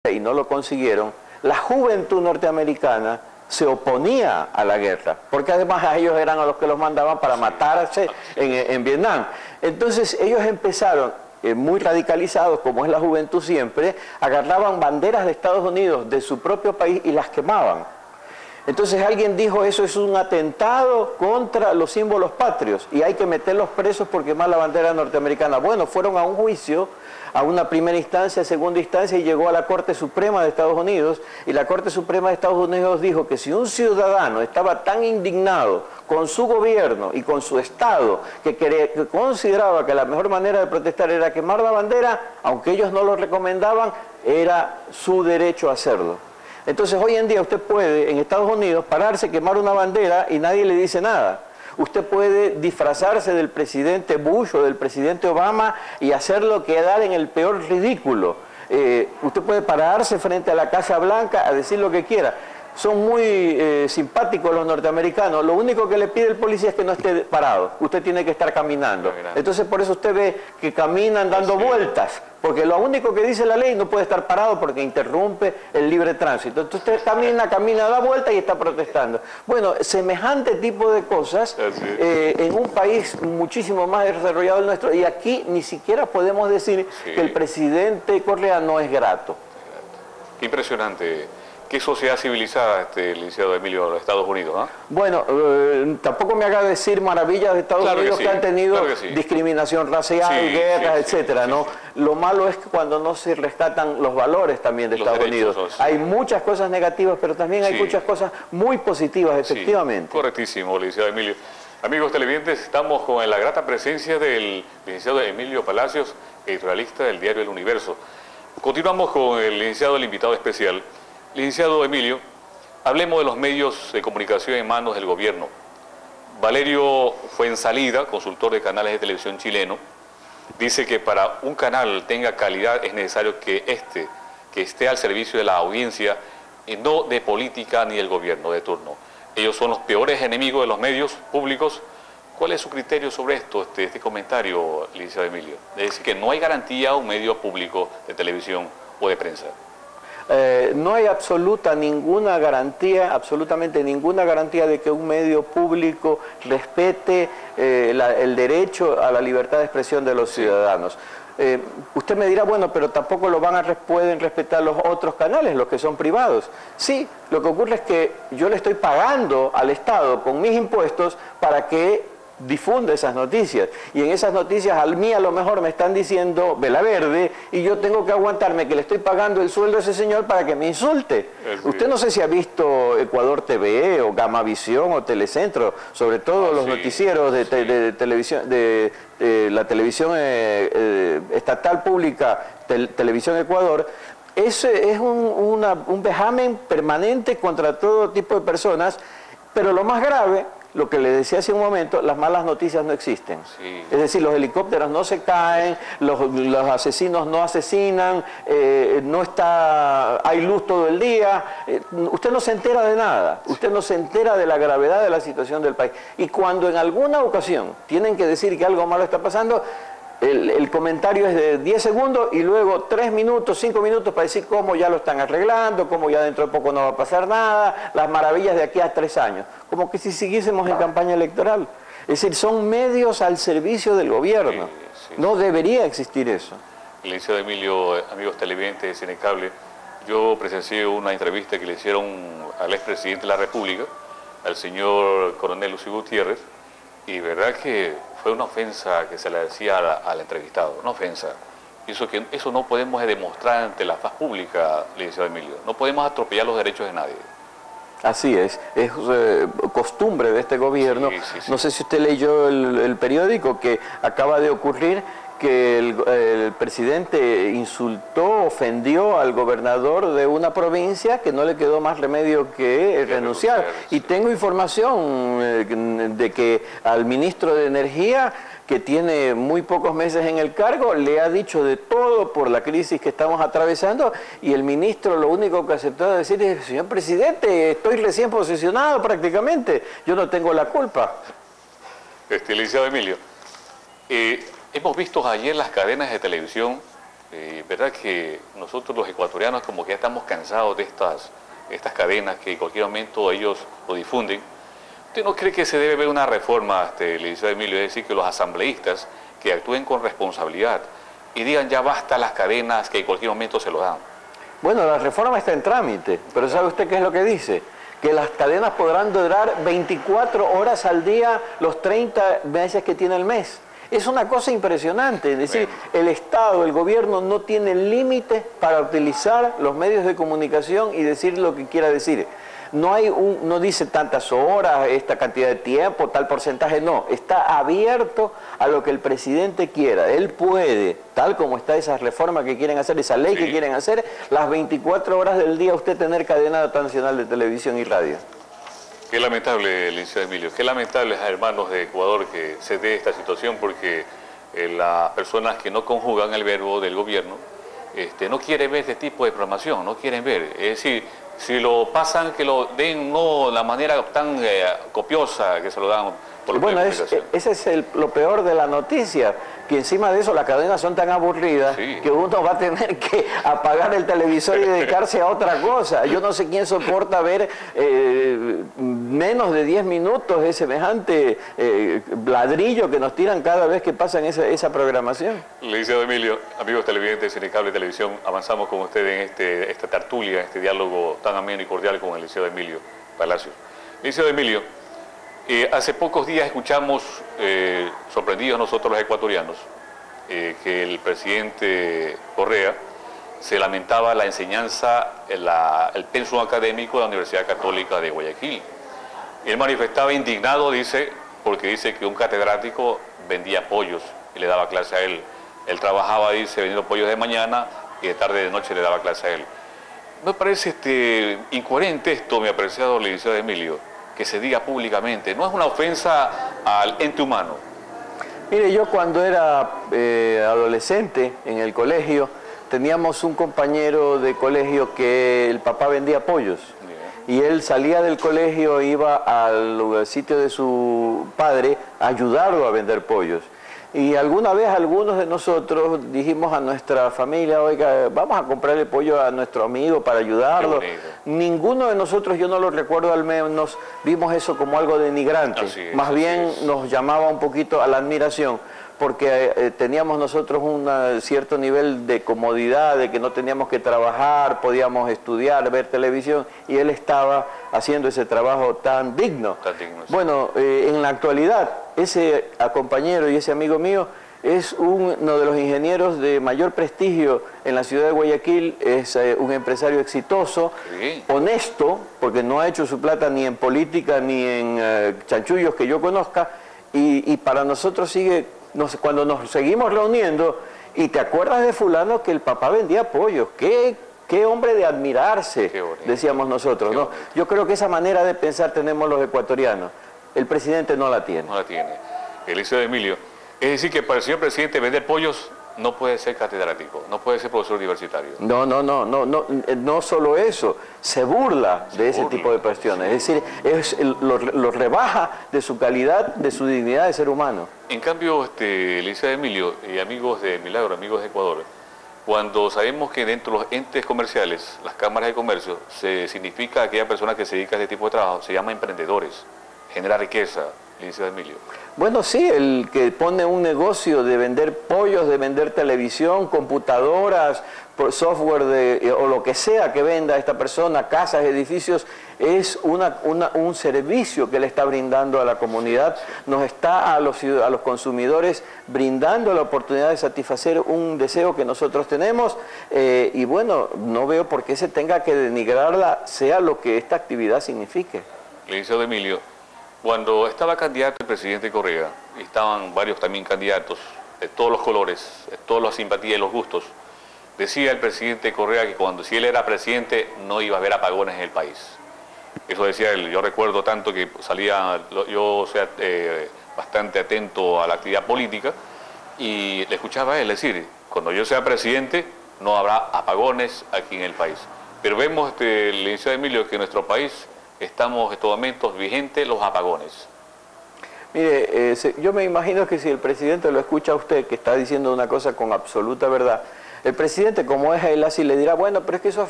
golpe y no lo consiguieron, la juventud norteamericana se oponía a la guerra, porque además a ellos eran a los que los mandaban para matarse en Vietnam. Entonces ellos empezaron, muy radicalizados, como es la juventud siempre, agarraban banderas de Estados Unidos, de su propio país, y las quemaban. Entonces alguien dijo, eso es un atentado contra los símbolos patrios y hay que meterlos presos por quemar la bandera norteamericana. Bueno, fueron a un juicio, a una primera instancia, segunda instancia, y llegó a la Corte Suprema de Estados Unidos, y la Corte Suprema de Estados Unidos dijo que si un ciudadano estaba tan indignado con su gobierno y con su Estado, que consideraba que la mejor manera de protestar era quemar la bandera, aunque ellos no lo recomendaban, era su derecho a hacerlo. Entonces hoy en día usted puede en Estados Unidos pararse, quemar una bandera y nadie le dice nada. Usted puede disfrazarse del presidente Bush o del presidente Obama y hacerlo quedar en el peor ridículo. Usted puede pararse frente a la Casa Blanca a decir lo que quiera. Son muy simpáticos los norteamericanos. Lo único que le pide el policía es que no esté parado. Usted tiene que estar caminando. Entonces por eso usted ve que caminan dando vueltas. Porque lo único que dice la ley, no puede estar parado porque interrumpe el libre tránsito. Entonces usted camina, da vuelta y está protestando. Bueno, semejante tipo de cosas en un país muchísimo más desarrollado el nuestro. Y aquí ni siquiera podemos decir que el presidente Correa no es grato. Qué impresionante. ¿Qué sociedad civilizada, licenciado Emilio, de los Estados Unidos? ¿Ah? Bueno, tampoco me haga decir maravillas de Estados Unidos que han tenido discriminación racial, guerras, etcétera, ¿no? Lo malo es que cuando no se rescatan los valores también de Estados Unidos. Hay muchas cosas negativas, pero también hay muchas cosas muy positivas, efectivamente. Correctísimo, licenciado Emilio. Amigos televidentes, estamos con la grata presencia del licenciado Emilio Palacios, editorialista del diario El Universo. Continuamos con el licenciado, el invitado especial. Licenciado Emilio, hablemos de los medios de comunicación en manos del gobierno. Valerio Fuenzalida, consultor de canales de televisión chileno, dice que para un canal tenga calidad es necesario que esté al servicio de la audiencia y no de política ni del gobierno de turno. Ellos son los peores enemigos de los medios públicos. ¿Cuál es su criterio sobre esto, este comentario, licenciado Emilio? Es decir, que no hay garantía a un medio público de televisión o de prensa. No hay absolutamente ninguna garantía de que un medio público respete el derecho a la libertad de expresión de los ciudadanos. Usted me dirá, bueno, pero tampoco pueden respetar los otros canales, los que son privados. Sí, lo que ocurre es que yo le estoy pagando al Estado con mis impuestos para que difunde esas noticias, y en esas noticias a lo mejor me están diciendo vela verde y yo tengo que aguantarme que le estoy pagando el sueldo a ese señor para que me insulte. Usted no sé si ha visto Ecuador TV o Gamavisión o Telecentro, sobre todo los noticieros de televisión, de la televisión estatal pública, Televisión Ecuador. Ese es un vejamen permanente contra todo tipo de personas, pero lo más grave, lo que le decía hace un momento, las malas noticias no existen. Es decir, los helicópteros no se caen, los asesinos no asesinan, hay luz todo el día, usted no se entera de nada, usted no se entera de la gravedad de la situación del país. Y cuando en alguna ocasión tienen que decir que algo malo está pasando, el comentario es de 10 segundos y luego 3 minutos, 5 minutos para decir cómo ya lo están arreglando, cómo ya dentro de poco no va a pasar nada, las maravillas de aquí a 3 años. Como que si siguiésemos en campaña electoral. Es decir, son medios al servicio del gobierno. No debería existir eso. Licenciado Emilio, amigos televidentes de Cinecable, yo presencié una entrevista que le hicieron al expresidente de la República, al señor coronel Lucio Gutiérrez, y verdad que fue una ofensa que se le decía al entrevistado, una ofensa. Eso no podemos demostrar ante la faz pública, licenciado Emilio. No podemos atropellar los derechos de nadie. Así es costumbre de este gobierno. No sé si usted leyó el periódico que acaba de ocurrir, que el presidente insultó, ofendió al gobernador de una provincia que no le quedó más remedio que renunciar. Y tengo información de que al ministro de Energía, que tiene muy pocos meses en el cargo, le ha dicho de todo por la crisis que estamos atravesando, y el ministro lo único que aceptó decir es: señor presidente, estoy recién posesionado prácticamente, yo no tengo la culpa. Licenciado Emilio, hemos visto ayer las cadenas de televisión ¿Verdad que nosotros los ecuatorianos como que ya estamos cansados de estas cadenas que en cualquier momento ellos lo difunden? ¿Usted no cree que se debe ver una reforma, licenciado Emilio, es decir, que los asambleístas que actúen con responsabilidad y digan ya basta las cadenas que en cualquier momento se lo dan? Bueno, la reforma está en trámite, pero ¿sabe usted qué es lo que dice? Que las cadenas podrán durar 24 horas al día los 30 meses que tiene el mes. Es una cosa impresionante, es decir, el Estado, el gobierno no tiene límite para utilizar los medios de comunicación y decir lo que quiera decir. No dice tantas horas, esta cantidad de tiempo, tal porcentaje, no. Está abierto a lo que el presidente quiera. Él puede, tal como está esa reforma que quieren hacer, esa ley que quieren hacer, las 24 horas del día usted tener cadena nacional de televisión y radio. Qué lamentable, licenciado Emilio, qué lamentable, hermanos de Ecuador, que se dé esta situación porque las personas que no conjugan el verbo del gobierno no quieren ver este tipo de programación, no quieren ver. Es decir, si lo pasan, que lo den no de la manera tan copiosa que se lo dan por los medios de comunicación. Ese es lo peor de la noticia, que encima de eso las cadenas son tan aburridas que uno va a tener que apagar el televisor y dedicarse a otra cosa. Yo no sé quién soporta ver menos de 10 minutos de semejante ladrillo que nos tiran cada vez que pasan esa programación. Licenciado Emilio, amigos televidentes de Cable Televisión, avanzamos con usted en esta tertulia, este diálogo tan ameno y cordial con el licenciado Emilio Palacios. Licenciado Emilio, hace pocos días escuchamos, sorprendidos nosotros los ecuatorianos, que el presidente Correa se lamentaba la enseñanza, el pensum académico de la Universidad Católica de Guayaquil. Él manifestaba indignado, dice, porque dice que un catedrático vendía pollos y le daba clase a él. Él trabajaba, dice, vendiendo pollos de mañana y de tarde y de noche le daba clase a él. Me parece incoherente esto, mi apreciado licenciado Emilio, que se diga públicamente. ¿No es una ofensa al ente humano? Mire, yo cuando era adolescente en el colegio, teníamos un compañero de colegio que el papá vendía pollos. Y él salía del colegio, iba al sitio de su padre a ayudarlo a vender pollos. Y alguna vez algunos de nosotros dijimos a nuestra familia, oiga, vamos a comprarle pollo a nuestro amigo para ayudarlo. Ninguno de nosotros, yo no lo recuerdo al menos, vimos eso como algo denigrante. Más bien nos llamaba un poquito a la admiración, porque teníamos nosotros un cierto nivel de comodidad, de que no teníamos que trabajar, podíamos estudiar, ver televisión, y él estaba haciendo ese trabajo tan digno. Bueno, en la actualidad, ese compañero y ese amigo mío es uno de los ingenieros de mayor prestigio en la ciudad de Guayaquil, es un empresario exitoso, honesto, porque no ha hecho su plata ni en política ni en chanchullos que yo conozca, y para nosotros sigue, cuando nos seguimos reuniendo, y te acuerdas de fulano que el papá vendía pollos, qué hombre de admirarse, decíamos nosotros, ¿no? Yo creo que esa manera de pensar tenemos los ecuatorianos. El presidente no la tiene. No la tiene. Licenciado Emilio, es decir que para el señor presidente vender pollos no puede ser catedrático, no puede ser profesor universitario. No solo eso, se burla de ese tipo de cuestiones, es decir, lo rebaja de su calidad, de su dignidad de ser humano. En cambio, licenciado Emilio y amigos de Milagro, amigos de Ecuador, cuando sabemos que dentro de los entes comerciales, las cámaras de comercio, se significa aquella persona que se dedica a este tipo de trabajo, se llama emprendedores, genera riqueza, licenciado Emilio. Bueno, sí, el que pone un negocio de vender pollos, de vender televisión, computadoras, software o lo que sea que venda esta persona, casas, edificios, es un servicio que le está brindando a la comunidad, nos está a los consumidores brindando la oportunidad de satisfacer un deseo que nosotros tenemos, y bueno, no veo por qué se tenga que denigrarla, sea lo que esta actividad signifique. Licenciado Emilio, cuando estaba candidato el presidente Correa, y estaban varios también candidatos de todos los colores, de todas las simpatías y los gustos, decía el presidente Correa que si él era presidente no iba a haber apagones en el país. Eso decía él. Yo recuerdo tanto que bastante atento a la actividad política y le escuchaba a él decir, cuando yo sea presidente no habrá apagones aquí en el país. Pero vemos, licenciado Emilio, que en nuestro país estamos en estos momentos vigentes los apagones. Mire, yo me imagino que si el presidente lo escucha a usted, que está diciendo una cosa con absoluta verdad, El presidente, como es él así, le dirá, bueno, pero es que eso es